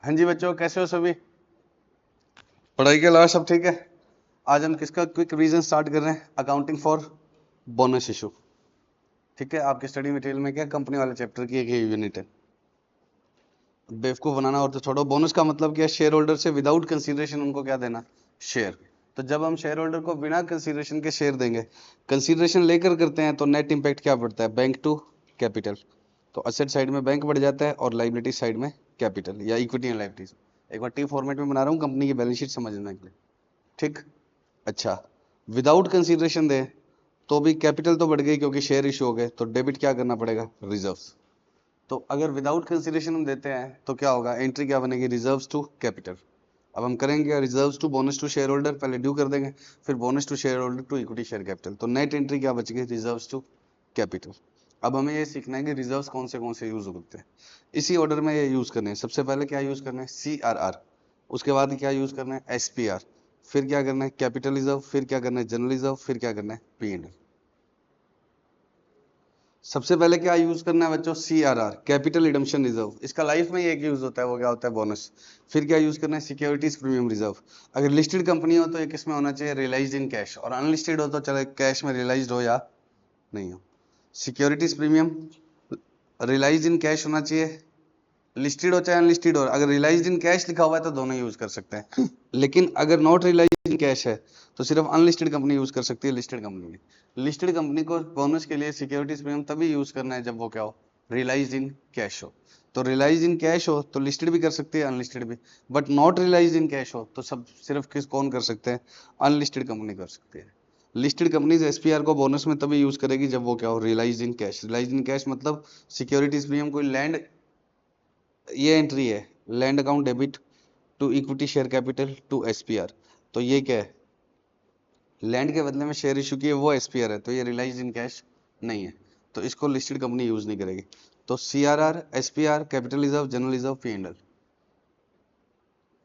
हाँ जी बच्चों, कैसे हो सभी? पढ़ाई के अलावा सब ठीक है? आज हम किसका क्विक रिवीजन स्टार्ट कर रहे हैं? Accounting for bonus issue. ठीक है, आपके स्टडी मटेरियल में क्या कंपनी वाले चैप्टर की एक यूनिट है। बेवकूफ बनाना और तो छोड़ो। बोनस का मतलब क्या है? शेयर होल्डर से विदाउट कंसीडरेशन उनको क्या देना? शेयर। तो जब हम शेयर होल्डर को बिना कंसीडरेशन के शेयर देंगे, कंसीडरेशन लेकर करते हैं, तो नेट इंपैक्ट क्या पड़ता है? Bank to capital. तो असेट साइड में बैंक बढ़ जाता है और लाइबिलिटी साइड में कैपिटल या इक्विटी एंड लाइबिलिटीज। एक बार टी फॉर्मेट में बना रहा हूँ कंपनी की बैलेंस शीट समझने के लिए। ठीक। अच्छा, विदाउट कंसीडरेशन दे तो भी कैपिटल तो बढ़ गई क्योंकि शेयर इशू हो गए, तो डेबिट क्या करना पड़ेगा? रिजर्व्स। तो अगर विदाउट कंसीडरेशन हम देते हैं तो क्या होगा? एंट्री क्या बनेगी? Reserves to capital. अब हम करेंगे reserves to bonus to share holder, पहले ड्यू कर देंगे, फिर bonus to share holder to equity share capital. तो नेट एंट्री क्या बच गई? Reserves to capital. अब हमें ये सीखना है कि रिजर्व्स कौन से यूज होते हैं। इसी ऑर्डर में ये यूज करने हैं। सबसे पहले क्या यूज करना है? CRR। उसके बाद क्या यूज करना है? SPR। फिर क्या करना है? Capital reserve. फिर क्या करना है? General reserve. फिर क्या करना है? P&L। सबसे पहले क्या यूज करना है बच्चों? CRR, capital redemption reserve. इसका लाइफ में एक यूज होता है, वो क्या होता है? बोनस। फिर क्या यूज करना है? Securities premium reserve. अगर लिस्टेड कंपनी हो तो ये किस में होना चाहिए? Realise in cash. और अनलिस्टेड हो तो चले कैश में रियलाइज हो या नहीं हो। Securities premium realise in cash होना चाहिए, लिस्टेड हो चाहे अनलिस्टेड हो। अगर रियलाइज इन कैश लिखा हुआ है तो दोनों यूज कर सकते हैं लेकिन अगर नॉट रियलाइज इन कैश है तो सिर्फ अनलिस्टेड कंपनी यूज कर सकती है। लिस्टेड कंपनी में, लिस्टेड कंपनी को बोनस के लिए सिक्योरिटीज प्रीमियम तभी यूज करना है जब वो क्या हो? रियलाइज इन कैश हो। तो रियलाइज इन कैश हो तो लिस्टेड भी कर सकती है, अनलिस्टेड भी। But not realise in cash हो तो सब सिर्फ किस कौन कर सकते हैं? अनलिस्टेड कंपनी कर सकती है। लिस्टेड कंपनीज SPR को बोनस में तभी यूज करेगी जब वो क्या हो? Realise in cash. Realise in cash मतलब सिक्योरिटीज प्रीमियम कोई लैंड, ये एंट्री है land account debit to equity share capital to SPR। तो ये क्या है? लैंड के बदले में शेयर इशू किए वो SPR है, तो ये रियलाइज इन कैश नहीं है, तो इसको लिस्टेड कंपनी यूज नहीं करेगी। तो CRR, SPR, capital reserve, general reserve, P&L।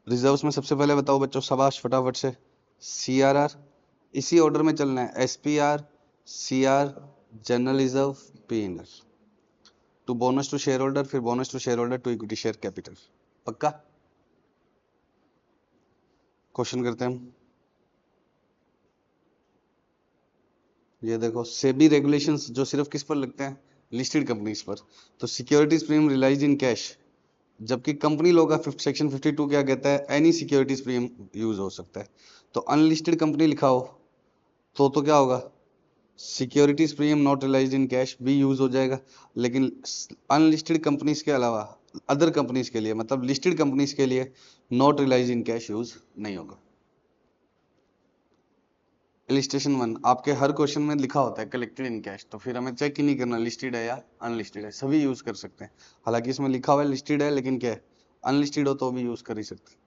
Reserves में सबसे पहले बताओ बच्चों, शाबाश फटाफट से। CRR, इसी ऑर्डर में चलना है। SPR, CR, general reserve, P&L to bonus to share holder, फिर bonus to share holder to equity share capital. पक्का? क्वेश्चन करते हैं हम। ये देखो, सेबी रेगुलेशंस जो सिर्फ किस पर लगते हैं? लिस्टेड कंपनीज पर। तो securities premium realise in cash, जबकि कंपनी लॉ का सेक्शन 52 क्या कहता है? एनी सिक्योरिटीज प्रीमियम यूज हो सकता है। तो अनलिस्टेड कंपनी लिखा हो तो क्या होगा? Securities premium not realise in cash भी यूज हो जाएगा, लेकिन अनलिस्टेड कंपनीज के अलावा अदर कंपनीज के लिए, मतलब लिस्टेड कंपनीज के लिए not realise in cash use नहीं होगा। इलिस्ट्रेशन 1, आपके हर क्वेश्चन में लिखा होता है कलेक्टेड इन कैश, तो फिर हमें चेक ही नहीं करना लिस्टेड है या अनलिस्टेड है, सभी यूज कर सकते हैं। हालांकि इसमें लिखा हुआ है लिस्टेड है, लेकिन क्या है? अनलिस्टेड हो तो भी यूज कर ही सकते हैं।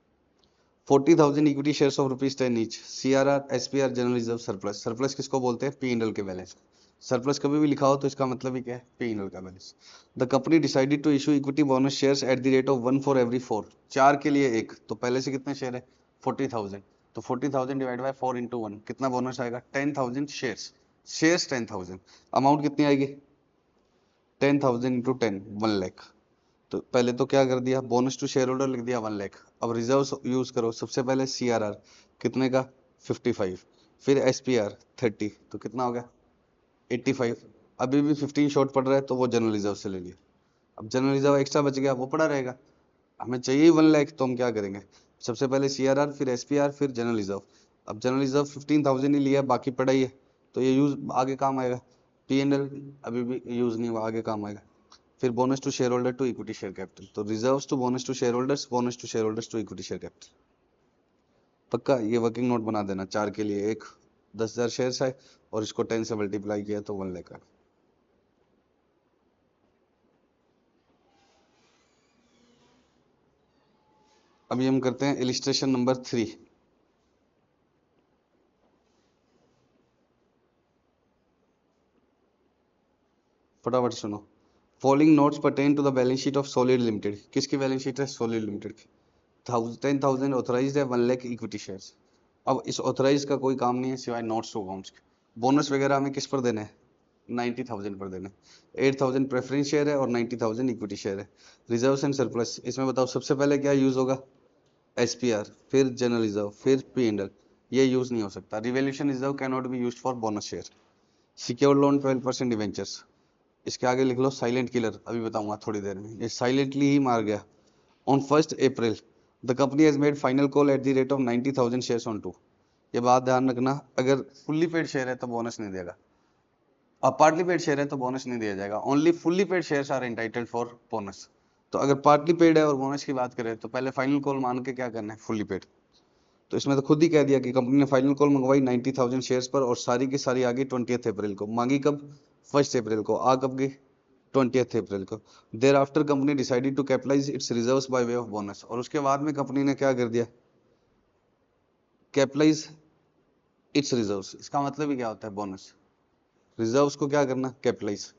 40,000 equity shares of ₹10 each. CRR, SPR, general reserve, surplus. Surplus किसको बोलते हैं? P&L के बैलेंस। सरप्लस कभी भी लिखा हो तो इसका मतलब ही क्या है? P&L का balance. The company decided to issue equity bonus shares at the rate of 1 for every 4। 4 के लिए एक, तो पहले से कितने शेयर है? 40,000। तो 40,000 डिवाइड बाय 4 इंटू 1, कितना बोनस आएगा? 10,000 शेयर्स। शेयर्स 10,000, अमाउंट कितनी आएगी? 10,000 इंटू 10, 1 लाख। तो पहले तो क्या कर दिया? बोनस टू शेयर होल्डर लिख दिया 1 लाख। अब रिजर्व यूज करो। सबसे पहले CRR कितने का? 55। फिर SPR 30, तो कितना हो गया? 85। अभी भी 15 शॉर्ट पड़ रहा है तो वो जनरल रिजर्व से ले लिया। अब जनरल रिजर्व एक्स्ट्रा बच गया, वो पड़ा रहेगा। हमें चाहिए 1 लाख, तो हम क्या करेंगे? सबसे पहले CRR, फिर SPR, फिर जनरल रिजर्व। अब जनरल रिजर्व 15,000 ही लिया, बाकी पड़ा ही है, तो ये यूज आगे काम आएगा। P&L अभी भी यूज नहीं हुआ, आगे काम आएगा। फिर bonus to share holder to equity share capital. तो reserves to bonus to share holders, bonus to share holders to equity share capital. पक्का? ये वर्किंग नोट बना देना। 4 के लिए एक, 10,000 शेयर्स है और इसको 10 से मल्टीप्लाई किया तो 1 लाख आ। अभी हम करते हैं इलिस्ट्रेशन नंबर 3। फटाफट सुनो। Following notes pertain to the balance sheet of Solid Limited. किसकी बैलेंस शीट है? सॉलिड लिमिटेड की। 10,000 ऑथराइज्ड है, 1 लाख इक्विटी शेयर्स। अब इस ऑथराइज का कोई काम नहीं है सिवाय नोट्स टू अकाउंट्स के। बोनस वगैरह हमें किस पर देने हैं? 90,000 पर देने। 8,000 प्रेफरेंस शेयर है और 90,000 इक्विटी शेयर है। रिजर्व्स एंड सरप्लस, इसमें बताओ सबसे पहले क्या यूज होगा? एसपीआर, फिर जनरल रिजर्व, फिर पी एंड एल। ये यूज नहीं हो सकता। Revaluation reserve can not be used for bonus share. Secured loan 12% debentures, इसके आगे लिख लो साइलेंट किलर, अभी बताऊंगा थोड़ी देर में। ये साइलेंटली ही मार गया। On 1 April the company has made final call at the rate of 90,000 shares on 2। ये बात ध्यान रखना, अगर फुल्ली पेड शेयर है तो बोनस नहीं देगा, अब पार्टली पेड शेयर है तो बोनस नहीं दिया जाएगा। Only fully paid shares are entitled for bonus. तो अगर पार्टली पेड है और बोनस की बात करें तो पहले फाइनल कॉल मान के क्या करना है, फुल्ली पेड। तो इसमें तो खुद ही कह दिया कि कंपनी ने फाइनल कॉल मंगवाई 90,000 शेयर्स पर, और सारी की सारी आ गई 20 अप्रैल को। मांगी कब? 1 अप्रैल को। आ कब गई? 20 अप्रैल को। Thereafter company decided to capitalise its reserves by way of bonus, और उसके बाद में कंपनी ने क्या कर दिया? Capitalise its reserves. इसका मतलब ही क्या होता है? बोनस। रिजर्व्स को क्या करना? कैपिटलाइज।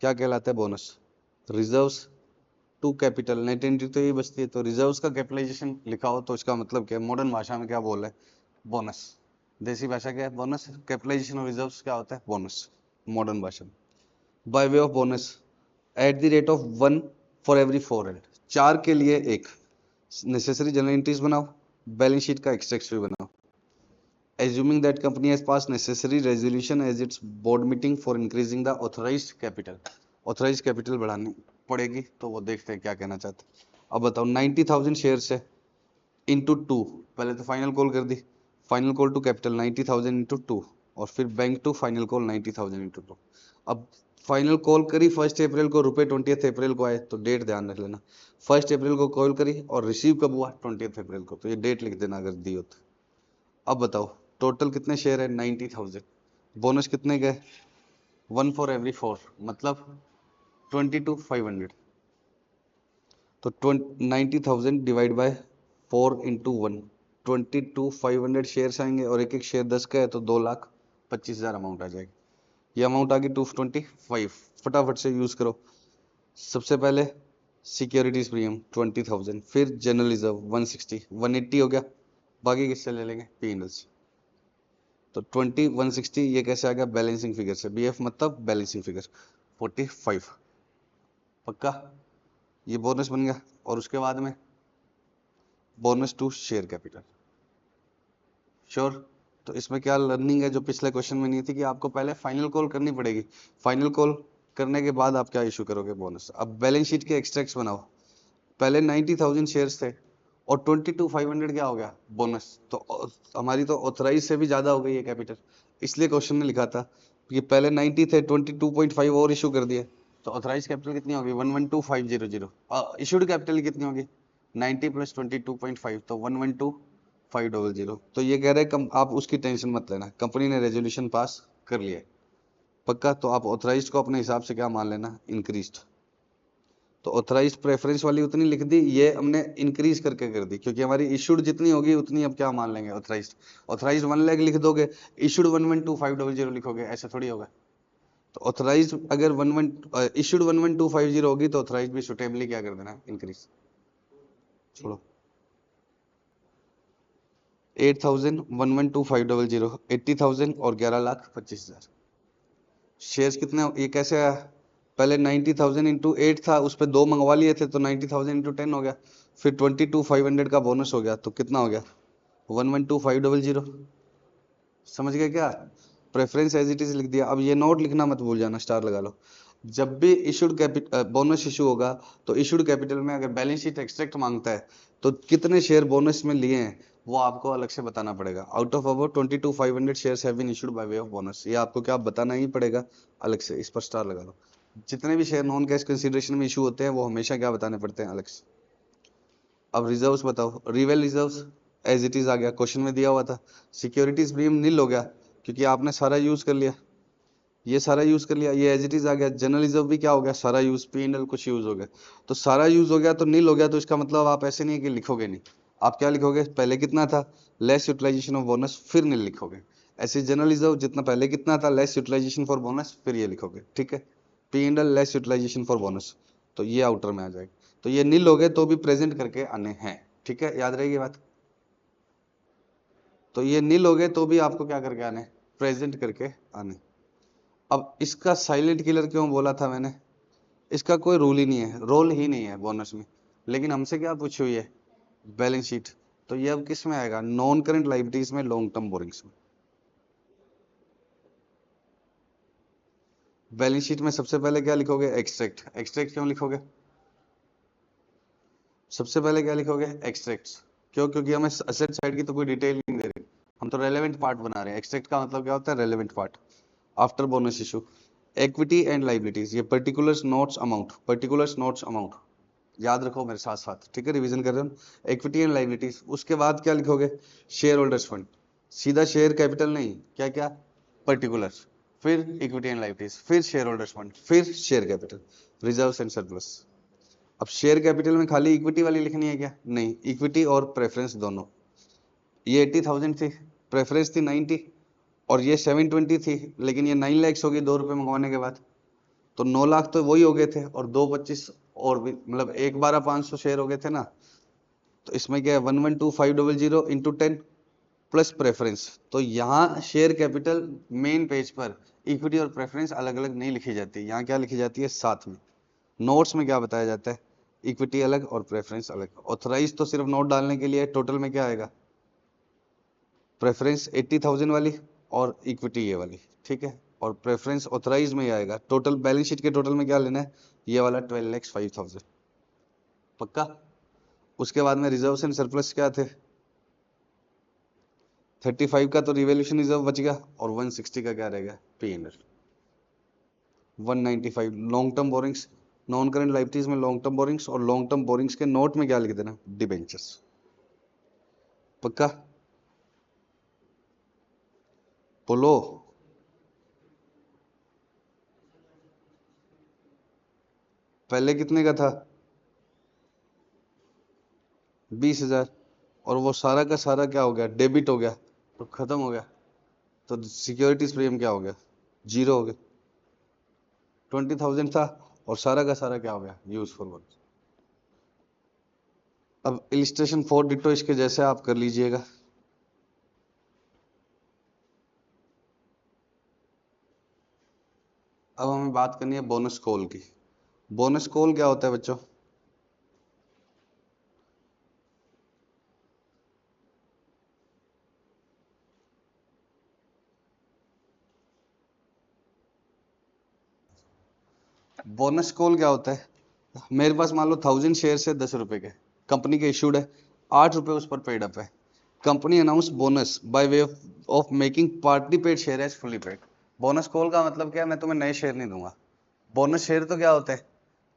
क्या कहलाता है? Bonus. Reserves to capital, net entry तो यही बचती है। तो रिजर्व्स का कैपिटलाइजेशन लिखा हो तो इसका मतलब क्या है? मॉडर्न भाषा में क्या बोल है? बोनस। देसी भाषा क्या है? बोनस। कैपिटलाइजेशन ऑफ रिजर्व्स क्या होता है? बोनस, मॉडर्न भाषा में। Bye way of bonus eight the rate of 1 for every 4 and, 4 के लिए एक। नेसेसरी जनरल एंट्रीज बनाओ, बैलेंस शीट का एक्सट्रैक्ट भी बनाओ। assuming that company has passed necessary resolution as its board meeting for increasing the authorized capital, authorized capital बढ़ानी पड़ेगी। तो वो देखते हैं क्या कहना चाहते हैं। अब बताओ 90,000 शेयर्स है इंटू 2, पहले तो फाइनल कॉल कर दी, final call to capital 90,000 into 2, और फिर bank to final call 90,000 into 2। अब फाइनल कॉल करी 1 अप्रैल को, रुपए 20 अप्रैल को आए, तो डेट ध्यान रख लेना। 1 अप्रैल को कॉल करी और रिसीव कब हुआ? 20 अप्रैल को। तो ये डेट लिख देना अगर दी हो तो। अब बताओ टोटल कितने शेयर है? 90,000। बोनस कितने गए? 1 फॉर एवरी 4, मतलब 22,500। तो 90,000 डिवाइड बाय 4 इंटू 1, 22,500 शेयर्स आएंगे, और एक एक शेयर 10 का है तो 2,25,000 अमाउंट आ जाएगी। ये अमाउंट आ गई 225। फटाफट से यूज करो। सबसे पहले सिक्योरिटीज प्रीमियम 20,000, फिर जनरल रिजर्व 160, 180 हो गया। बाकी किससे ले लेंगे? पी एंड एल से। तो 20 160 ये कैसे आ गया? बैलेंसिंग फिगर से। बीएफ मतलब बैलेंसिंग फिगर 45। पक्का? ये बोनस बन गया। और उसके बाद में bonus to share capital. Sure? तो इसमें क्या लर्निंग है जो पिछले क्वेश्चन में नहीं थी, कि आपको पहले फाइनल कॉल करनी पड़ेगी। फाइनल कॉल करने के बाद आप क्या इशू करोगे? बोनस। अब बैलेंस शीट के एक्सट्रैक्ट्स बनाओ। पहले 90,000 शेयर्स थे और 22,500 क्या हो गया? बोनस। तो हमारी तो ऑथराइज से भी ज्यादा हो गई है कैपिटल, इसलिए क्वेश्चन में लिखा था कि पहले 90 थे, 22.5 और इशू कर दिए, तो ऑथराइज कैपिटल कितनी होगी? 112,500। इशूड कैपिटल कितनी होगी? 90 प्लस 22.5, तो 112,500। तो ये कह रहे हैं आप उसकी टेंशन मत लेना, कंपनी ने रेजोल्यूशन पास कर लिया है। पक्का? तो आप ऑथराइज को अपने हिसाब से क्या मान लेना? इंक्रीज्ड। तो ऑथराइज प्रेफरेंस वाली उतनी लिख दी, ये हमने इंक्रीज करके कर दी, क्योंकि हमारी इशूड जितनी होगी उतनी अब क्या मान लेंगे? ऑथराइज। ऑथराइज 1 लाख लिख दोगे, इशूड 112,500 लिखोगे, ऐसा थोड़ी होगा। तो ऑथराइज अगर इशूड 112,500 होगी तो ऑथराइज भी सुटेबली क्या कर देना? इंक्रीज। छोड़ो 8,000 112,500 80,000 और 11,25,000। शेयर्स कितने? ये कैसे आया? पहले 90,000 इंटू 8 था, उस पर 2 मंगवा लिए थे तो 90,000 इंटू 10 हो गया, फिर 22,500 का बोनस हो गया, तो कितना हो गया? 112,500। समझ गए क्या? प्रेफरेंस एज इट इज लिख दिया। अब ये नोट लिखना मत भूल जाना, स्टार लगा लो। जब भी इशूड कैपिटल बोनस इशू होगा तो इशूड कैपिटल में अगर बैलेंस शीट एक्सट्रैक्ट मांगता है तो कितने शेयर बोनस में लिए हैं वो आपको अलग से बताना पड़ेगा। Out of about 22,500 shares have been issued by way of bonus, ये आपको क्या बताना ही पड़ेगा अलग से। इस पर स्टार लगा लो। जितने भी शेयर नॉन कैश कंसीडरेशन में इशू होते हैं वो हमेशा क्या बताने पड़ते हैं? अलग से। अब रिजर्व्स बताओ। रिवेल रिजर्व्स एज इट इज आ गया, क्वेश्चन में दिया हुआ था। सिक्योरिटीज प्रीमियम नील हो गया क्योंकि आपने सारा यूज कर लिया, ये सारा यूज कर लिया, ये एज इट इज आ गया। जनरल रिजर्व भी क्या हो गया? सारा यूज। पी एंड एल कुछ यूज हो गया, तो सारा यूज हो गया तो नील हो गया। तो इसका मतलब आप ऐसे नहीं है कि लिखोगे नहीं, आप क्या लिखोगे? पहले कितना था लेस यूटिलाइजेशन ऑफ बोनस, फिर नील लिखोगे। ऐसे जनरल रिजर्व जितना पहले कितना था लेस यूटिलाइजेशन फॉर बोनस, फिर ये लिखोगे। ठीक है? P and L less utilisation for bonus, तो ये आउटर में आ जाएगा। तो ये नील हो गए तो भी प्रेजेंट करके आने हैं। ठीक है? याद रहेगी बात। तो ये नील हो गए तो भी आपको क्या करके आने? प्रेजेंट करके आने। अब इसका साइलेंट किलर क्यों बोला था मैंने, इसका कोई रूल ही नहीं है, रोल ही नहीं है बोनस में, लेकिन हमसे क्या पूछी हुई है, बैलेंस शीट। तो ये अब किस में आएगा, नॉन करंट लायबिलिटीज में, लॉन्ग टर्म बोरिंग्स में। बैलेंस शीट में सबसे पहले क्या लिखोगे, एक्सट्रैक्ट। एक्सट्रैक्ट क्यों लिखोगे, सबसे पहले क्या लिखोगे, एक्सट्रैक्ट्स। क्यों, क्योंकि हमें असेट साइड की तो कोई डिटेल नहीं दे रही, हम तो रेलेवेंट पार्ट बना रहे हैं। एक्सट्रैक्ट का मतलब क्या होता है, relevant part. After bonus issue, equity and liabilities, ये particulars notes amount, particulars notes amount याद रखो मेरे साथ साथ, ठीक है, रिवीजन कर रहे हो। इक्विटी एंड लायबिलिटीज, उसके बाद क्या लिखोगे, शेयर होल्डर्स फंड। सीधा शेयर कैपिटल नहीं, क्या क्या, पर्टिकुलर्स, फिर इक्विटी एंड लायबिलिटीज, फिर शेयर होल्डर्स फंड, फिर share capital, reserves and surplus. अब शेयर कैपिटल में खाली इक्विटी वाली लिखनी है क्या, नहीं, इक्विटी और प्रेफरेंस दोनों। ये 80,000 थी, प्रेफरेंस थी 90, और ये 720 थी, लेकिन ये 9 lakhs होगी 2 रुपए मंगवाने के बाद, तो 9 लाख तो वही हो गए थे, और 225 और भी, मतलब 1,12,500 शेयर हो गए थे ना। तो इसमें क्या है, 112,500 इंटू 10 प्लस प्रेफरेंस। तो यहाँ शेयर कैपिटल मेन पेज पर इक्विटी और प्रेफरेंस अलग अलग नहीं लिखी जाती, यहाँ क्या लिखी जाती है, साथ में। नोट्स में क्या बताया जाता है, इक्विटी अलग और प्रेफरेंस अलग। ऑथराइज तो सिर्फ नोट डालने के लिए, टोटल में क्या आएगा, प्रेफरेंस 80,000 वाली और इक्विटी ये वाली, ठीक है, और प्रेफरेंस ऑथराइज में ही आएगा। टोटल बैलेंस शीट के टोटल में क्या लेना है, ये वाला 12,05,000, पक्का। उसके बाद में रिजर्व एंड सरप्लस क्या थे, 35 का तो रिवैल्यूएशन रिजर्व बच गया, और 160 का क्या रहेगा, P&L। 195 long term borrowings, non current liabilities में लॉन्ग टर्म बोरिंग्स, और लॉन्ग टर्म बोरिंग्स के नोट में क्या लिख देना, डिबेंचर्स, पक्का, बोलो। पहले कितने का था, 20,000, और वो सारा का सारा क्या हो गया, डेबिट हो गया, तो खत्म हो गया। तो सिक्योरिटीज प्रीमियम क्या हो गया, जीरो हो गया। 20,000 था, और सारा का सारा क्या हो गया, यूज फॉर वर्क। अब इलिस्ट्रेशन 4 डिटो इसके जैसे आप कर लीजिएगा। अब हमें बात करनी है बोनस कॉल की। बोनस कॉल क्या होता है बच्चों, बोनस कॉल क्या होता है, मेरे पास मान लो 1,000 शेयर है 10 रुपए के, कंपनी के इशूड है, 8 रुपए उस पर पेड अप है। Company announce bonus by way of making partly paid share as fully paid. Bonus call का मतलब क्या है, मैं तुम्हें नए शेयर नहीं दूंगा। बोनस शेयर तो क्या होता है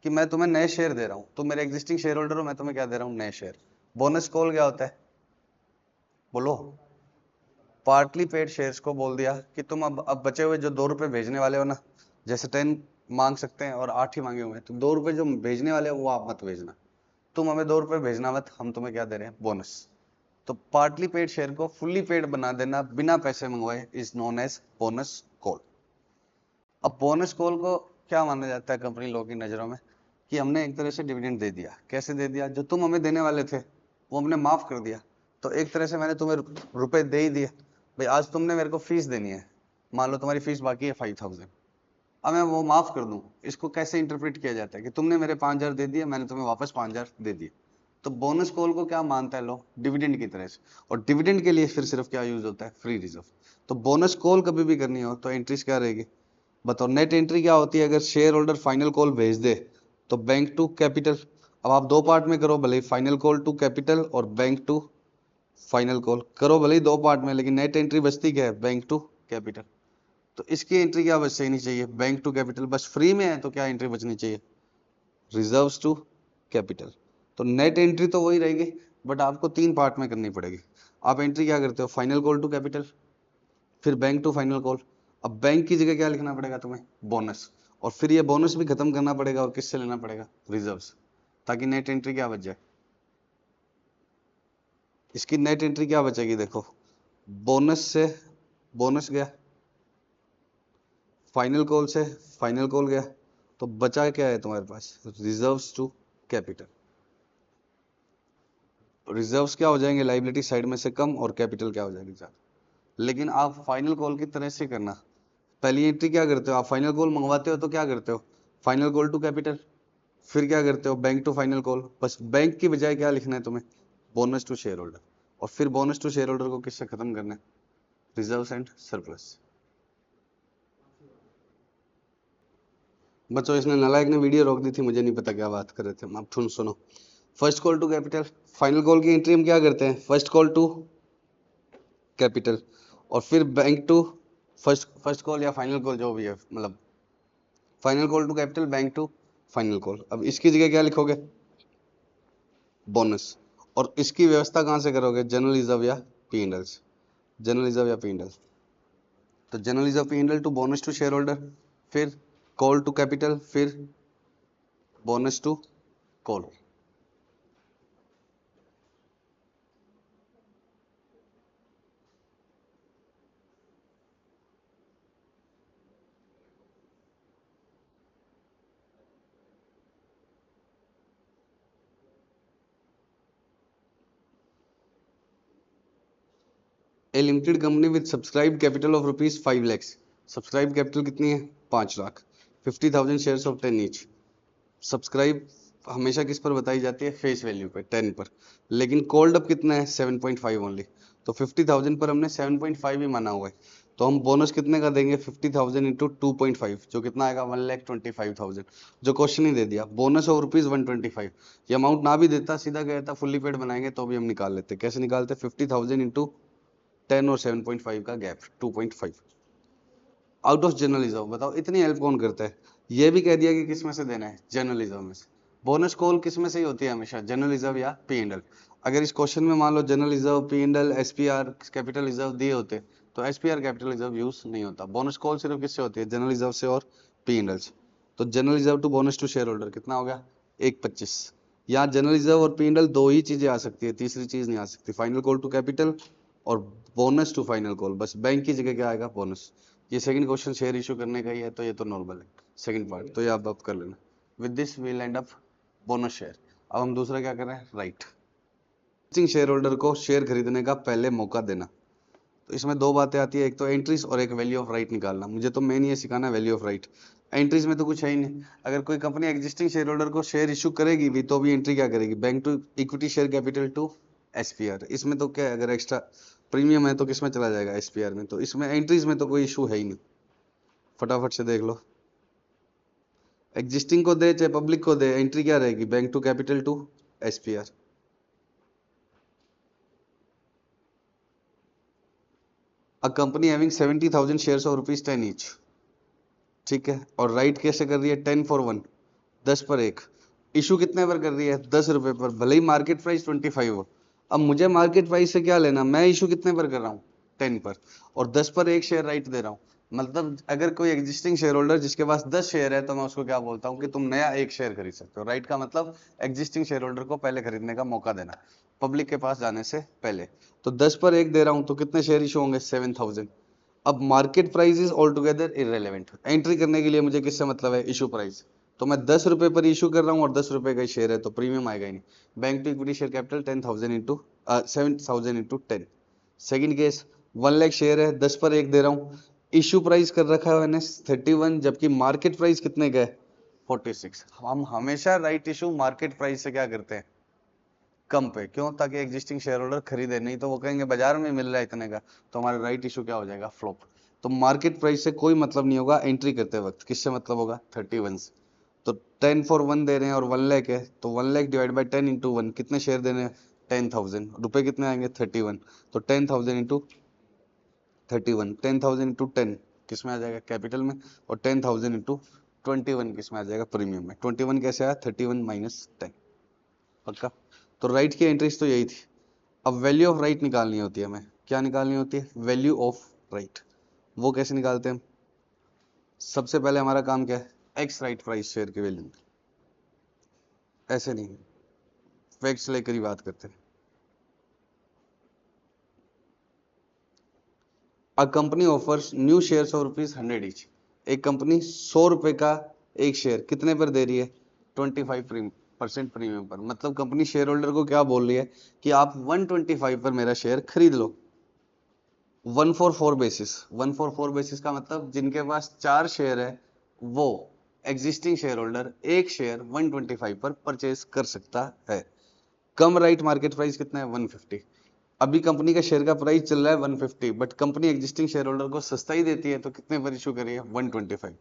कि मैं तुम्हें नए शेयर दे रहा हूँ, तुम मेरे एग्जिस्टिंग शेयर होल्डर हो, मैं तुम्हें क्या दे रहा हूँ, नए शेयर। बोनस कॉल क्या होता है, बोलो। पार्टली पेड शेयर्स को बोल दिया कि तुम अब बचे हुए जो 2 रुपए भेजने वाले हो ना, जैसे 10 मांग सकते हैं और 8 ही मांगे हुए हैं, तो 2 रुपए जो भेजने वाले हो वो आप मत भेजना, तुम हमें 2 रुपए भेजना मत, हम तुम्हें क्या दे रहे हैं, बोनस। तो पार्टली पेड शेयर को फुल्ली पेड बना देना बिना पैसे मंगवाए is known as bonus call. अब बोनस कॉल को क्या माना जाता है कंपनी लोगों की नजरों में, कि हमने एक तरह से डिविडेंड दे दिया। कैसे दे दिया, जो तुम हमें देने वाले थे वो हमने माफ कर दिया। तो एक तरह से मैंने तुम्हें रुपए दे ही दिए, भाई आज तुमने मेरे को फीस देनी है, मान लो तुम्हारी फीस बाकी है 5,000, अब मैं वो माफ कर दूं। इसको कैसे इंटरप्रेट किया जाता है कि तुमने मेरे 5,000 दे दिए, मैंने तुम्हें वापस 5,000 दे दिए। तो बोनस कॉल को क्या मानता है लोग, डिविडेंड की तरह से। और डिविडेंड के लिए फिर सिर्फ क्या यूज होता है, फ्री रिजर्व। तो बोनस कॉल कभी भी करनी हो तो एंट्रीज क्या रहेगी, बताओ। नेट एंट्री क्या होती है, अगर शेयर होल्डर फाइनल कॉल भेज दे तो बैंक टू कैपिटल। अब आप दो पार्ट में करो भले, फाइनल कॉल टू कैपिटल और बैंक टू फाइनल कॉल करो भले ही दो पार्ट में, लेकिन नेट एंट्री बचती क्या है, बैंक टू कैपिटल। तो इसकी एंट्री क्या बचनी चाहिए, बैंक टू कैपिटल। बस फ्री में है तो क्या एंट्री बचनी चाहिए, रिजर्व्स टू कैपिटल। तो नेट एंट्री तो वही रहेगी, बट आपको 3 पार्ट में करनी पड़ेगी। आप एंट्री क्या करते हो, फाइनल कॉल टू कैपिटल, फिर बैंक टू फाइनल कॉल। अब बैंक की जगह क्या लिखना पड़ेगा तुम्हें, बोनस। और फिर ये बोनस भी खत्म करना पड़ेगा, और किससे लेना पड़ेगा, रिजर्व्स, ताकि नेट एंट्री क्या बच जाए। इसकी नेट एंट्री क्या बचेगी, देखो, बोनस से बोनस गया, फाइनल कॉल से फाइनल कॉल गया, तो बचा क्या है तुम्हारे पास, रिजर्व्स टू कैपिटल। रिजर्व्स क्या हो जाएंगे, लाइबिलिटी साइड में से कम, और कैपिटल क्या हो जाएगी ज्यादा। लेकिन आप फाइनल कॉल की तरह से करना, पहली एंट्री क्या करते हो आप, फाइनल कॉल मंगवाते हो तो क्या करते हो, फाइनल कॉल टू कैपिटल, फिर क्या करते हो, बैंक टू फाइनल कॉल। बस बैंक की बजाय क्या लिखना है तुम्हें, बोनस टू शेयर होल्डर, और फिर बोनस टू शेयर होल्डर को किससे खत्म करना है, रिजर्व्स एंड सरप्लस। बच्चों इसने नालायक ने वीडियो रोक दी थी, मुझे नहीं पता क्या बात कर रहे थे। अब सुनो, first call to capital, final call की एंट्री हम क्या करते हैं, फर्स्ट कॉल टू कैपिटल, और फिर बैंक टू फर्स्ट कॉल या फाइनल कॉल जो भी है, मतलब final call to capital, bank to final call. अब इसकी जगह क्या लिखोगे, बोनस, और इसकी व्यवस्था कहां से करोगे, जनरल रिजर्व या P&L, जनरल रिजर्व या P&L। तो general reserve P&L to bonus to share holder, फिर कॉल टू कैपिटल, फिर bonus to call. A limited company with subscribe capital of ₹5 lakh, subscribe capital कितनी है, 5 lakh, 50,000 shares of 10 each. Subscribe हमेशा किस पर बताई जाती है, फेस वैल्यू पे 10 पर, लेकिन कॉल्ड अप कितना है 7.5 ओनली, तो 50,000 पर हमने 7.5 ही माना हुआ है, तो हम बोनस कितने का देंगे, 50,000 इंटू 2.5, जो कितना आएगा 1,25,000, जो क्वेश्चन ही दे दिया, बोनस ऑफ ₹125। ये अमाउंट ना भी देता, सीधा कहता फुल्ली पेड बनाएंगे तो भी हम निकाल लेते। कैसे निकालते, 50,000 इंटू 10 और 7.5 का gap 2.5, out of general reserve. बताओ इतनी हेल्प कौन करता है, ये भी कह दिया कि किस में से देना है, जनरल रिजर्व में से। बोनस कॉल किस में से ही होती है हमेशा, जनरल रिजर्व या P&L। अगर इस क्वेश्चन में मान लो general reserve, P&L, SPR, capital reserve दिए होते तो SPR कैपिटल रिजर्व यूज नहीं होता। बोनस कॉल सिर्फ किससे होती है, जनरल रिजर्व से और P&L से। तो general reserve to bonus to share holder कितना हो गया, 1.25। यहाँ जनरल रिजर्व और P&L दो ही चीजें आ सकती है, तीसरी चीज नहीं आ सकती। फाइनल कॉल टू कैपिटल और बोनस टू फाइनल कॉल, बस बैंक की जगह क्या आएगा, बोनस। ये सेकंड क्वेश्चन शेयर इशू करने का ही है, तो ये तो नॉर्मल है सेकंड पार्ट, तो ये आप कर लेना। With this will end up bonus share. अब हम दूसरा क्या कर रहे हैं, राइट, शेयर होल्डर को शेयर खरीदने का पहले मौका देना। तो इसमें दो बातें आती है, एक तो एंट्रीज और एक वैल्यू ऑफ राइट निकालना। मुझे तो मेन ये सिखाना है वैल्यू ऑफ राइट, एंट्रीज में तो कुछ है ही नहीं। अगर कोई कंपनी एग्जिस्टिंग शेयर होल्डर को शेयर इशू करेगी भी तो भी एंट्री क्या करेगी, bank to equity share capital to SPR। इसमें तो क्या है, अगर एक्स्ट्रा प्रीमियम है तो किस में चला जाएगा, SPR में। तो इसमें एंट्रीज में तो कोई इशू है ही नहीं, फटाफट से देख लो। एग्जिस्टिंग को दे चाहे पब्लिक को दे, एंट्री क्या रहेगी, bank to capital to SPR। A company having 70,000 shares of ₹10 each, ठीक है, और राइट कैसे कर रही है, 10 for 1, 10 पर एक। इशू कितने पर कर रही है, 10 रुपए पर, भले ही मार्केट प्राइस 25 हो। अब मुझे मार्केट प्राइस से क्या लेना, मैं इशू कितने पर कर रहा हूँ, 10 पर, और 10 पर एक शेयर राइट दे रहा हूँ। मतलब अगर कोई एग्जिस्टिंग शेयर होल्डर जिसके पास 10 शेयर है तो मैं उसको क्या बोलता हूँ कि तुम नया एक शेयर खरीद सकते हो। राइट का मतलब एग्जिस्टिंग शेयर होल्डर को पहले खरीदने का मौका देना, पब्लिक के पास जाने से पहले। तो 10 पर एक दे रहा हूँ तो कितने शेयर इशू होंगे, 7,000। अब market price is all together irrelevant, entry करने के लिए मुझे किससे मतलब है, इशू प्राइस। तो मैं 10 रुपए पर इशू कर रहा हूँ और 10 रुपए का शेयर है तो प्रीमियम आएगा ही नहीं। Bank to equity share capital 10,000 into 7,000 into 10। Second case 1 lakh share है, 10 पर एक दे रहा हूँ, इशू प्राइस कर रखा है मैंने 31, जबकि मार्केट प्राइस कितने का है, 46। हम हमेशा राइट इशू मार्केट प्राइस से क्या करते हैं, कम पे, क्यों, ताकि एग्जिस्टिंग शेयर होल्डर खरीदे, नहीं तो वो कहेंगे बाजार में मिल रहा है इतने का, तो हमारा राइट इशू क्या हो जाएगा, फ्लॉप। तो मार्केट प्राइस से कोई मतलब नहीं होगा एंट्री करते वक्त, किससे मतलब होगा, 31 से। तो 10 for 1 दे रहे हैं और 1 लाख है, तो 1 लाख डिवाइड बाई 10 इंटू 1, कितने शेयर देने हैं, 10,000, रुपए कितने आएंगे, 31। तो 10,000 इंटू 31, 10,000 इंटू 10 किस में आ जाएगा, कैपिटल में, और 10,000 इंटू 21 किस में आ जाएगा, प्रीमियम में। 21 कैसे आया, 31 माइनस 10, पक्का। तो राइट की एंट्रीज तो यही थी। अब वैल्यू ऑफ राइट निकालनी होती है हमें, क्या निकालनी होती है, वैल्यू ऑफ राइट। वो कैसे निकालते हैं, सबसे पहले हमारा काम क्या है, एक्स राइट प्राइस शेयर की वैल्यू, ऐसे नहीं, फैक्ट्स लेकर ही बात करते हैं। A company offers new shares of ₹100 each, एक कंपनी 100 रुपए का एक शेयर कितने पर दे रही है, 25% प्रीमियम पर। मतलब कंपनी शेयर होल्डर को क्या बोल रही है कि आप 125 पर मेरा शेयर खरीद लो। 144 बेसिस, 144 बेसिस का मतलब जिनके पास 4 शेयर है वो एग्जिस्टिंग शेयर होल्डर एक शेयर 125 पर परचेज कर सकता है। कम राइट मार्केट प्राइस कितना है 150। अभी कंपनी का शेयर का प्राइस चल रहा है 150, but company existing share holder को सस्ता ही देती है, तो कितने पर इशू करिए 125।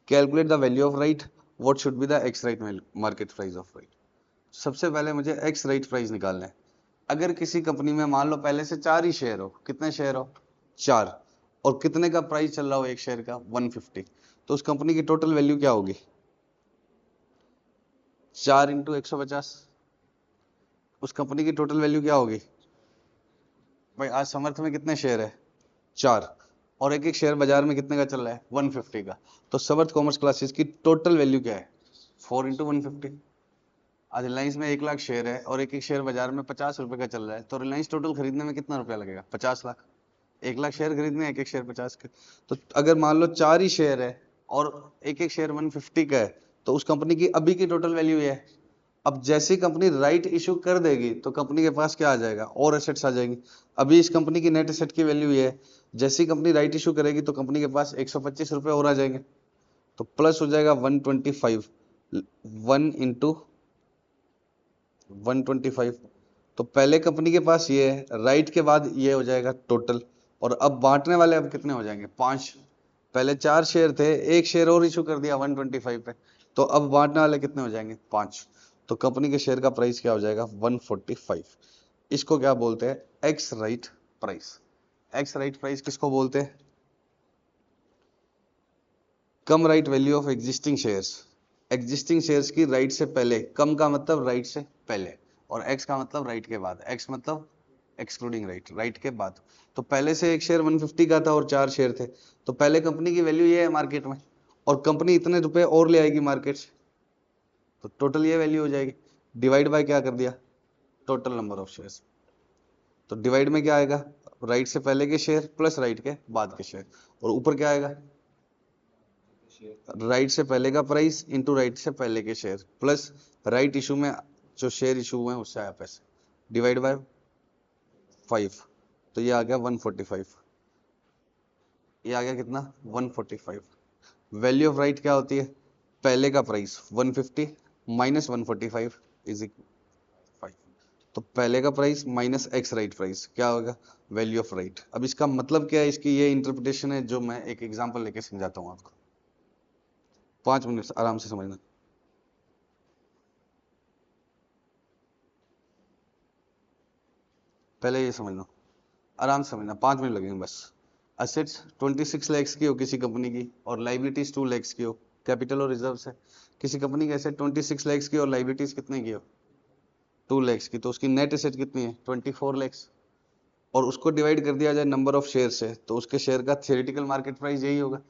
Calculate the value of right, what should be the x right market price of right. सबसे पहले मुझे एक्स राइट प्राइस निकालना है। अगर किसी कंपनी में मान लो पहले से 4 ही शेयर हो, कितने शेयर हो 4, और कितने का प्राइस चल रहा हो एक शेयर का 150, तो उस कंपनी की टोटल वैल्यू क्या होगी 4 इंटू 150। उस कंपनी की टोटल वैल्यू क्या होगी भाई, आज समर्थ में कितने शेयर है 4, और एक एक शेयर बाजार में कितने का चल रहा है 150 का, तो समर्थ कॉमर्स क्लासेस की टोटल वैल्यू क्या है 4 इंटू 150। आज रिलायंस में 1 लाख शेयर है और एक एक शेयर बाजार में 50 रुपए का चल रहा है, तो रिलायंस टोटल खरीदने में कितना रुपया लगेगा 50 लाख। 1 लाख शेयर खरीदने, एक एक शेयर 50 के। तो अगर मान लो 4 ही शेयर है और एक एक शेयर 150 का है, तो उस कंपनी की अभी की टोटल वैल्यू ये है। अब जैसी कंपनी राइट इशू कर देगी तो कंपनी के पास क्या आ जाएगा और एसेट्स आ जाएंगी। अभी इस कंपनी की नेट एसेट की वैल्यू ये है, जैसी कंपनी राइट इशू करेगी तो कंपनी के पास 125 रुपए और आ जाएंगे, तो प्लस हो जाएगा 125, 1 इंटू 125। तो पहले कंपनी के पास ये है, राइट के बाद ये हो जाएगा टोटल, और अब बांटने वाले अब कितने हो जाएंगे 5। पहले 4 शेयर थे, एक शेयर और इशू कर दिया 125 पे, तो अब बांटने वाले कितने हो जाएंगे 5। तो कंपनी के शेयर का प्राइस क्या हो जाएगा 145। इसको क्या बोलते हैं ex right price. Ex right price किसको बोलते हैं, cum right value of existing shares. Existing shares की राइट से पहले, कम का मतलब राइट से पहले, और एक्स का मतलब राइट के बाद, एक्स मतलब एक्सक्लूडिंग राइट, राइट के बाद। तो पहले से एक शेयर 150 का था और 4 शेयर थे, तो पहले कंपनी की वैल्यू ये है मार्केट में, और कंपनी इतने रुपए और ले आएगी मार्केट से, तो टोटल ये वैल्यू हो जाएगी। डिवाइड बाय क्या कर दिया टोटल नंबर ऑफ शेयर्स, तो डिवाइड में क्या आएगा राइट से पहले के शेयर प्लस राइट के बाद के शेयर, और ऊपर क्या आएगा राइट से पहले का प्राइस इंटू राइट से पहले के शेयर प्लस राइट इशू में जो शेयर इशू हुए हैं उससे आया पैसे, डिवाइड बाय 5, तो ये आ गया 145। ये आ गया कितना 145। वैल्यू ऑफ राइट क्या होती है, पहले का प्राइस 150 माइनस 145 इज इक्वल 5। तो पहले का price minus x right price क्या होगा वैल्यू ऑफ राइट। अब इसका मतलब क्या है, इसकी ये इंटरप्रिटेशन है जो मैं एक एग्जांपल लेके समझाता हूँ आपको, 5 मिनट आराम से समझना। पहले ये समझना, आराम से समझना, 5 मिनट लगेंगे बस। असेट्स 26 लैक्स की हो किसी कंपनी की, और लाइबिलिटीज 2 लैक्स की हो, कैपिटल और रिजर्व है। किसी कंपनी की एसेट 26 लैक्स की और लाइबिलिटीज कितने की हो 2 लैक्स की, तो उसकी नेट एसेट कितनी है 24 लैक्स, और उसको डिवाइड कर दिया जाए नंबर ऑफ शेयर से, तो उसके शेयर का थियोरेटिकल मार्केट प्राइस यही होगा।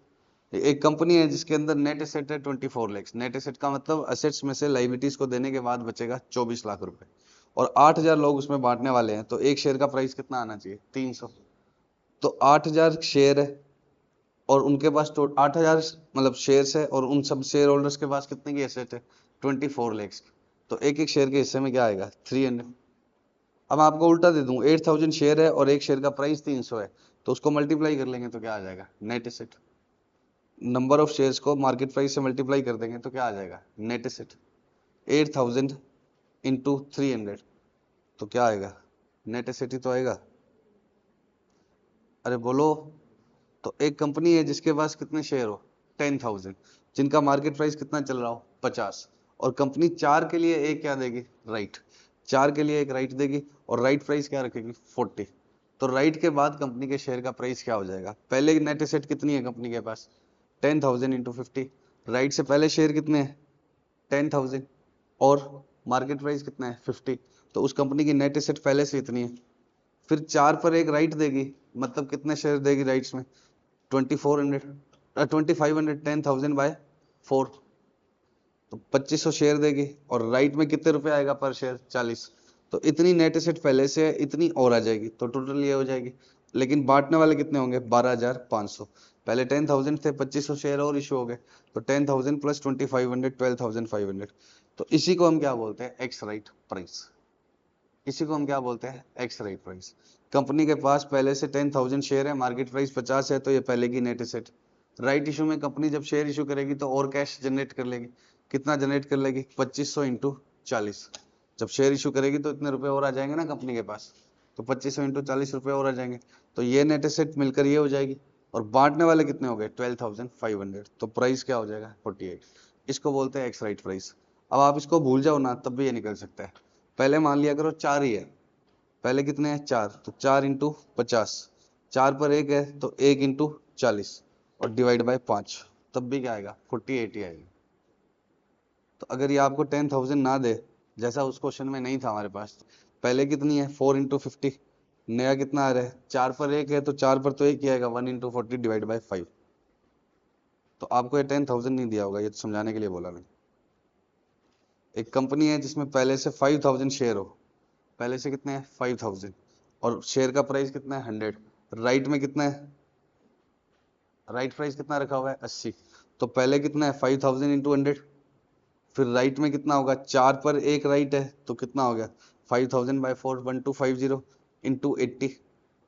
एक कंपनी है जिसके अंदर नेट एसेट है 24 लैक्स, नेट एसेट का मतलब असेट्स में से लाइबिलिटीज को देने के बाद बचेगा 24 लाख रुपए, और 8000 लोग उसमें बांटने वाले हैं, तो एक शेयर का प्राइस कितना आना चाहिए 300। तो 8000 शेयर है और उनके पास 8000 मतलब शेयर्स है, और उन सब शेयर होल्डर्स के पास कितने की एसेट है 24 लैक्स की, तो एक एक शेयर के हिस्से में क्या आएगा 300। अब मैं आपको उल्टा दे दूं, 8000 शेयर है और एक शेयर का प्राइस 300 है, तो उसको मल्टीप्लाई कर लेंगे तो क्या आ जाएगा net asset. Number of shares को मार्केट प्राइस से मल्टीप्लाई कर देंगे तो क्या आ जाएगा नेट एसेट। 8000 इंटू 300, तो क्या आएगा नेट एसेट ही तो आएगा। अरे बोलो। तो एक कंपनी है जिसके पास कितने शेयर हो 10,000, जिनका मार्केट प्राइस कितना चल रहा हो 50, और कंपनी 4 के लिए एक क्या देगी राइट, 4 के लिए एक राइट देगी, और राइट प्राइस क्या रखेगी 40। तो राइट के बाद कंपनी के शेयर का प्राइस क्या हो जाएगा, पहले नेट एसेट कितनी है कंपनी के पास 10,000 इंटू 50, राइट से पहले शेयर कितने हैं 10,000, और मार्केट प्राइस कितना है 50, तो उस कंपनी की नेट एसेट पहले से इतनी है। फिर 4 पर एक राइट देगी, मतलब कितने शेयर देगी राइट्स में 2400 2500, 10,000 बाय 4, तो 2500 शेयर देगी, और राइट में कितने रुपए आएगा पर शेयर 40, तो इतनी नेट एसेट पहले से है, इतनी और आ जाएगी, तो टोटल ये हो जाएगी। लेकिन बांटने वाले कितने होंगे 12,500, पहले 10,000 थे 2500 शेयर और इशू हो गए, तो 10,000 प्लस 2500 12,500, तो इसी को हम क्या बोलते हैं एक्स राइट प्राइस। इसी को हम क्या बोलते हैं, एक्स राइट प्राइस। कंपनी के पास पहले से 10,000 शेयर है, मार्केट प्राइस 50 है, तो ये पहले की नेट एसेट। राइट इशू में कंपनी जब शेयर इशू करेगी तो और कैश जनरेट कर लेगी। कितना जनरेट कर लेगी, 2500 इंटू 40। जब शेयर इशू करेगी तो इतने रुपए और आ जाएंगे ना कंपनी के पास, तो 2500 इंटू 40 रुपए और आ जाएंगे, तो ये नेट एसेट मिलकर ये हो जाएगी। और बांटने वाले कितने हो गए, 12,500, तो प्राइस क्या हो जाएगा, 48। इसको बोलते हैं एक्स राइट प्राइस। अब आप इसको भूल जाओ ना तब भी ये निकल सकता है। पहले मान लिया करो 4 ही है, पहले कितने हैं 4, तो 4 इंटू 50, 4 पर 1 है तो 1 इंटू 40 और डिवाइड बाय 5, तब भी क्या आएगा, 48 ही आएगा। तो अगर ये आपको 10,000 ना दे, जैसा उस क्वेश्चन में नहीं था हमारे पास, पहले कितनी है 4 इंटू 50, नया कितना आ रहा है 4 पर 1 है तो 4 पर तो 1 ही आएगा, 1 इंटू 40 डिवाइड बाय 5। तो आपको ये 10,000 नहीं दिया होगा, ये तो समझाने के लिए बोला मैंने। एक कंपनी है जिसमें पहले से 5,000 शेयर हो, पहले से कितने हैं 5,000, और शेयर का प्राइस कितना है 100, राइट में कितना है, राइट प्राइस कितना रखा हुआ है 80, तो पहले कितना है 5,000 इंटू 100, फिर राइट में कितना होगा, 4 पर 1 राइट है तो कितना हो गया 5,000 बाई 4, 1250 इंटू 80,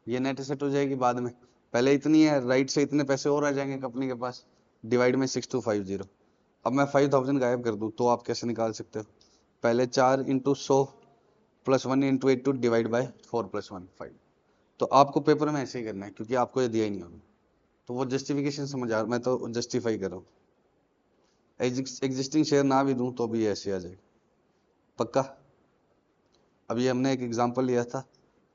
ये नेट सेट हो जाएगी बाद में। पहले इतनी है, राइट से इतने पैसे और आ जाएंगे कंपनी के पास, डिवाइड में 6250। अब मैं 5,000 गायब कर दूं तो आप कैसे निकाल सकते हो, पहले 4 into 100 plus 1 into 82 divide by 4 plus 1 5। तो आपको पेपर में ऐसे ही करना है क्योंकि आपको ये दिया ही नहीं होगा, तो वो जस्टिफिकेशन समझ आ, मैं तो जस्टिफाई कर रहा हूँ। एग्जिस्टिंग शेयर ना भी दूं तो भी ऐसे आ जाएगा, पक्का। अभी हमने एक एग्जांपल लिया था,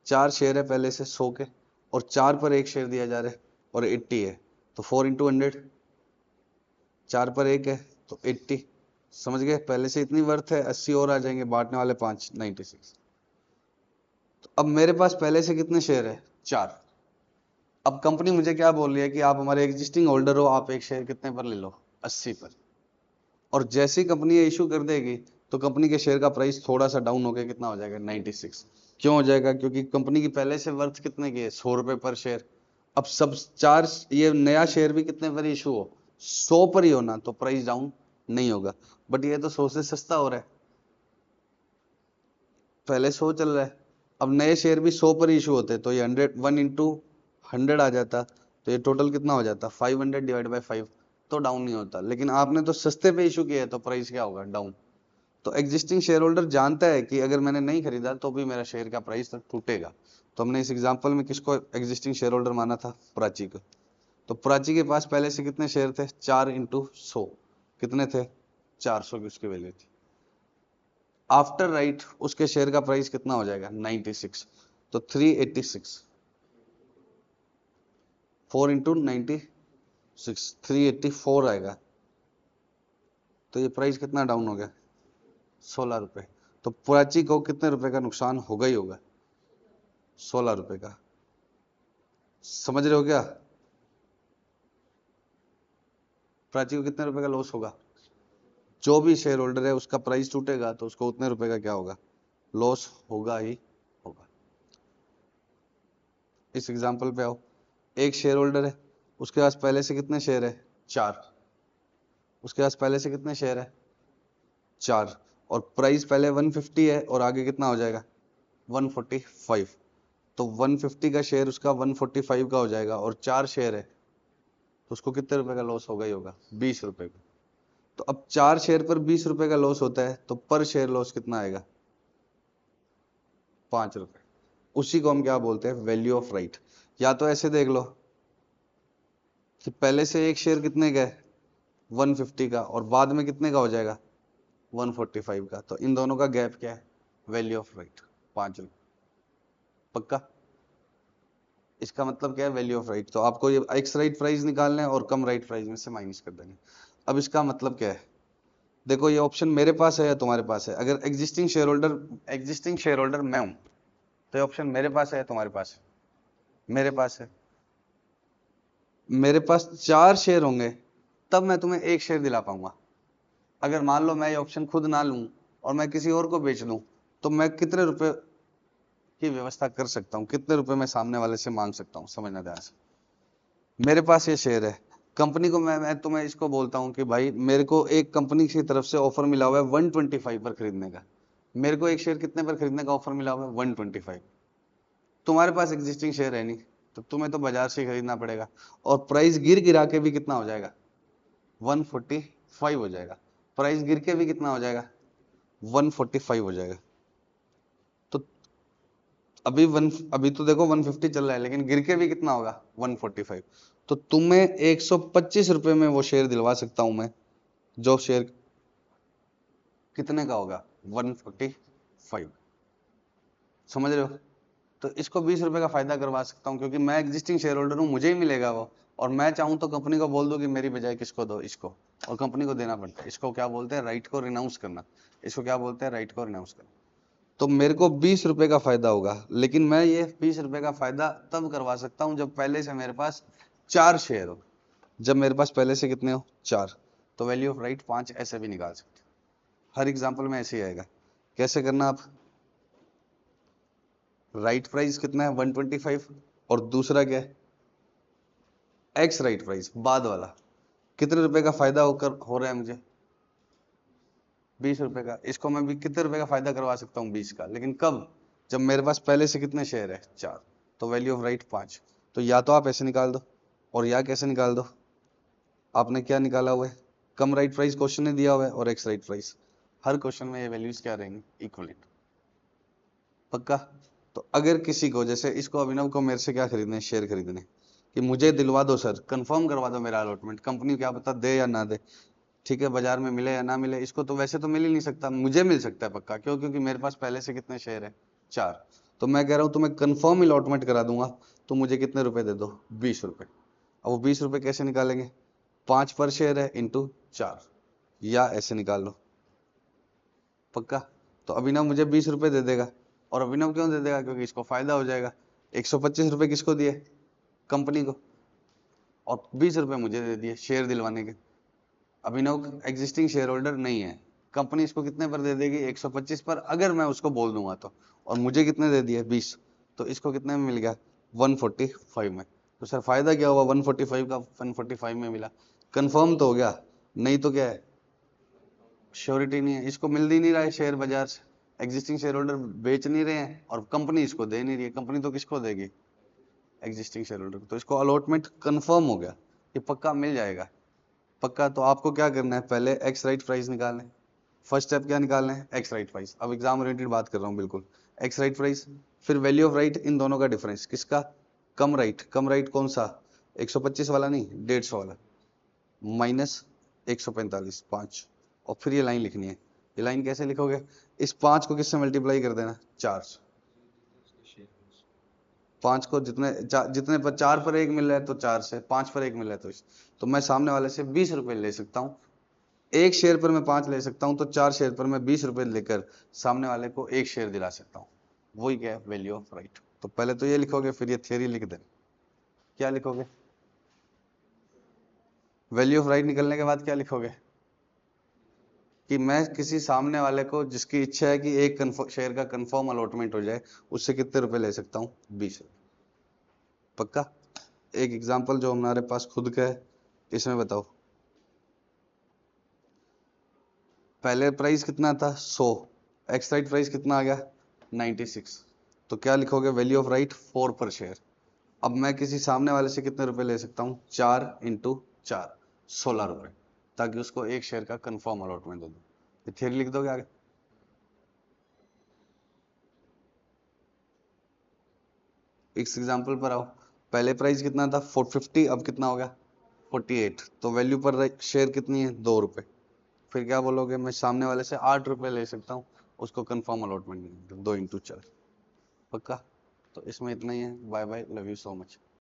4 शेयर है पहले से 100 के, और 4 पर 1 शेयर दिया जा रहा है और 80 है, तो 4 इंटू 100, 4 पर 1 है तो 80, समझ गए, पहले से इतनी वर्थ है, 80 और आ जाएंगे, बांटने वाले 5, 96। तो अब मेरे पास पहले से कितने शेयर है 4। अब कंपनी मुझे क्या बोल रही है कि आप हमारे एग्जिस्टिंग होल्डर हो, आप एक शेयर कितने पर ले लो, 80 पर। और जैसे ही कंपनी ये इशू कर देगी तो कंपनी के शेयर का प्राइस थोड़ा सा डाउन होकर कितना हो जाएगा 96। क्यों हो जाएगा, क्योंकि कंपनी की पहले से वर्थ कितने की है 100 रुपए पर शेयर। अब सब 4, ये नया शेयर भी कितने पर इशू हो, 100 पर ही होना, तो प्राइस डाउन नहीं होगा। बट ये तो 100 से सस्ता हो रहा है, पहले 100 चल रहा है, अब नए शेयर भी 100 पर इशू होते तो ये 100, 1 इंटू 100 आ जाता, तो ये टोटल कितना हो जाता 500 डिवाइड बाई 5, तो डाउन नहीं होता। लेकिन आपने तो सस्ते पे इशू किया है तो प्राइस क्या होगा, डाउन। तो एग्जिस्टिंग शेयर होल्डर जानता है कि अगर मैंने नहीं खरीदा तो भी मेरा शेयर का प्राइस तो टूटेगा। तो हमने इस एग्जांपल में किसको एग्जिस्टिंग शेयर होल्डर माना था, प्राची को। तो प्राची के पास पहले से कितने शेयर थे, 4 इंटू 100, कितने थे 400 की उसकी वैल्यू थी। आफ्टर राइट उसके शेयर का प्राइस कितना हो जाएगा 96, तो 386, 4 इंटू 96, 384 आएगा, तो ये प्राइस कितना डाउन हो गया 16 रुपए। तो प्राची को कितने रुपए का नुकसान होगा ही होगा, 16 रुपए का। समझ रहे हो क्या, प्राची को कितने रुपए का लॉस होगा, जो भी शेयर होल्डर है उसका प्राइस टूटेगा तो उसको उतने रुपए का क्या होगा, लॉस होगा ही होगा। इस एग्जांपल पे आओ, एक शेयर होल्डर है, उसके पास पहले से कितने शेयर है 4, उसके पास पहले से कितने शेयर है 4, और प्राइस पहले 150 है और आगे कितना हो जाएगा 145, तो 150 का शेयर उसका 145 का हो जाएगा, और 4 शेयर है तो उसको कितने रुपए का लॉस होगा ही होगा, 20 रुपए का। तो अब 4 शेयर पर 20 रुपए का लॉस होता है तो पर शेयर लॉस कितना आएगा, 5 रुपए। उसी को हम क्या बोलते हैं, वैल्यू ऑफ राइट। या तो ऐसे देख लो कि पहले से एक शेयर कितने का है 150 का, और बाद में कितने का हो जाएगा 145 का, तो इन दोनों का गैप क्या है, वैल्यू ऑफ राइट 5 रुपए, पक्का। इसका मतलब क्या है, वैल्यू ऑफ राइट। तो आपको ये एक्स राइट प्राइस निकालना है और कम राइट प्राइस में से माइनस कर देंगे। अब इसका मतलब क्या है, देखो ये ऑप्शन मेरे पास है या तुम्हारे पास है, अगर एग्जिस्टिंग शेयर होल्डर मैं हूं तो ये ऑप्शन मेरे पास है या तुम्हारे पास है, मेरे पास है। मेरे पास 4 शेयर होंगे तब मैं तुम्हें एक शेयर दिला पाऊंगा। अगर मान लो मैं ये ऑप्शन खुद ना लूं और मैं किसी और को बेच दूं, तो मैं कितने रुपए की व्यवस्था कर सकता हूं, कितने रुपए मैं सामने वाले से मांग सकता हूं, समझना ध्यान से। मेरे पास ये शेयर है, कंपनी को मैं तुम्हें इसको बोलता हूं कि भाई मेरे को एक कंपनी की तरफ से ऑफर मिला हुआ है 125 पर खरीदने का, मेरे को एक शेयर कितने पर खरीदने का ऑफर मिला हुआ है 125। तुम्हारे पास एग्जिस्टिंग शेयर है नहीं, तो तुम्हें तो बाजार से खरीदना पड़ेगा, और प्राइस गिर गिरा के भी कितना हो जाएगा 145 हो जाएगा। प्राइस गिर के भी कितना हो जाएगा 145 हो जाएगा। तो अभी तो देखो 150 चल रहा है, लेकिन गिर के भी कितना होगा 145। तो तुम्हें 125 रुपए में वो शेयर दिलवा सकता हूं मैं, जो शेयर कितने का होगा 145। समझ रहे हो? तो इसको 20 रुपए का फायदा करवा सकता हूँ, क्योंकि मैं एग्जिस्टिंग शेयर होल्डर हूँ, मुझे ही मिलेगा वो। और मैं चाहूं तो कंपनी को बोल दूं कि मेरी बजाय किसको दो, इसको। और कंपनी को देना पड़ता है। इसको क्या बोलते हैं, राइट को रिनाउंस करना। इसको क्या बोलते हैं, राइट को रिनाउंस करना। तो मेरे को 20 रुपए का फायदा होगा, लेकिन मैं ये 20 रुपए का फायदा तब करवा सकता हूँ जब पहले से मेरे पास 4 शेयर हो। जब मेरे पास पहले से कितने हो 4, तो वैल्यू ऑफ राइट 5 ऐसे भी निकाल सकते। हर एग्जाम्पल में ऐसे ही आएगा। कैसे करना आप, राइट प्राइस कितना है 125, और दूसरा क्या है एक्स राइट प्राइस बाद वाला, कितने रुपए का फायदा हो रहा है मुझे 20 रुपए का। इसको मैं भी कितने रुपए का फायदा करवा सकता हूँ 20 का, लेकिन कब, जब मेरे पास पहले से कितने शेयर है 4, तो वैल्यू ऑफ राइट 5। तो या तो आप ऐसे निकाल दो, और या कैसे निकाल दो, आपने क्या निकाला हुआ है, कम राइट प्राइस क्वेश्चन ने दिया हुआ है, और एक्स राइट प्राइस। हर क्वेश्चन में ये वैल्यूज क्या रहेंगी, इक्वलेंट। पक्का? तो अगर किसी को, जैसे इसको अभिनव को मेरे से क्या खरीदने, शेयर खरीदने, कि मुझे दिलवा दो सर, कंफर्म करवा दो मेरा अलॉटमेंट, कंपनी क्या पता दे या ना दे, ठीक है, बाजार में मिले या ना मिले, इसको तो वैसे तो मिल ही नहीं सकता, मुझे मिल सकता है पक्का। क्यों? क्योंकि मेरे पास पहले से कितने शेयर है 4। तो मैं कह रहा हूं तुम्हें कंफर्म अलॉटमेंट करा दूंगा, तो मुझे कितने रुपए दे दो 20 रुपए। अब वो 20 रुपए कैसे निकालेंगे, 5 पर शेयर है इंटू 4, या ऐसे निकाल लो। पक्का? तो अभिनव मुझे 20 रुपए दे देगा, और अभिनव क्यों दे देगा, क्योंकि इसको फायदा हो जाएगा। 125 रुपए किसको दिए, कंपनी को, और 20 रुपए मुझे दे दिए शेयर दिलवाने के। अभिनव एग्जिस्टिंग शेयर होल्डर नहीं है, कंपनी इसको कितने पर दे देगी 125 पर, अगर मैं उसको बोल दूंगा तो। और मुझे कितने दे दिए 20, तो इसको कितने में मिल गया 145 में। तो सर फायदा क्या हुआ 145 का, 145 में मिला, कंफर्म तो हो गया। नहीं तो क्या है, श्योरिटी नहीं है, इसको मिल ही नहीं रहा है शेयर बाजार से, एग्जिस्टिंग शेयर होल्डर बेच नहीं रहे हैं, और कंपनी इसको दे नहीं रही है। कंपनी तो किसको देगी, एग्जिस्टिंग शेयर होल्डर। तो इसको अलॉटमेंट कंफर्म हो गया, ये पक्का मिल जाएगा। पक्का? तो आपको क्या करना है, पहले एक्स राइट प्राइस निकालना है। फर्स्ट स्टेप क्या निकालना है, एक्स राइट प्राइस। अब एग्जाम ओरिएंटेड बात कर रहा हूँ बिल्कुल। एक्स राइट प्राइस, फिर वैल्यू ऑफ राइट, इन दोनों का डिफरेंस, किसका, कम राइट। कम राइट कौन सा, 125 वाला नहीं, 150 वाला, माइनस 145, 5। और फिर ये लाइन लिखनी है। ये लाइन कैसे लिखोगे, इस 5 को किससे मल्टीप्लाई कर देना, 4 से। 5 को जितने पर 4 पर 1 मिल रहा है तो 4 से, 5 पर 1 मिल रहा है तो मैं सामने वाले से 20 रुपए ले सकता हूँ। एक शेयर पर मैं 5 ले सकता हूं, तो 4 शेयर पर मैं 20 रुपए लेकर सामने वाले को एक शेयर दिला सकता हूं। वही क्या है, वैल्यू ऑफ राइट। तो पहले तो ये लिखोगे, फिर ये थियरी लिख देना। क्या लिखोगे, वैल्यू ऑफ राइट निकलने के बाद क्या लिखोगे, कि मैं किसी सामने वाले को, जिसकी इच्छा है कि एक शेयर का कंफर्म अलॉटमेंट हो जाए, उससे कितने रुपए ले सकता हूं, 20 रुपए। पक्का? एक एग्जांपल जो हमारे पास खुद का है, इसमें बताओ। पहले प्राइस कितना था 100, एक्स राइट प्राइस कितना आ गया 96। तो क्या लिखोगे, वैल्यू ऑफ राइट 4 पर शेयर। अब मैं किसी सामने वाले से कितने रुपए ले सकता हूँ, 4 इंटू 4, 16 रुपए, ताकि उसको एक शेयर का कंफर्म अलॉटमेंट दे दूं। ये थियरी लिख दोगे आगे। इस एग्जांपल पर आओ। पहले प्राइस कितना था 450, अब कितना हो गया 48। तो वैल्यू पर शेयर कितनी है 2 रुपए। फिर क्या बोलोगे, मैं सामने वाले से 8 रुपए ले सकता हूँ, उसको कंफर्म अलॉटमेंट 2 इंटू 4। पक्का? तो इसमें इतना ही है। Bye bye, love you so much.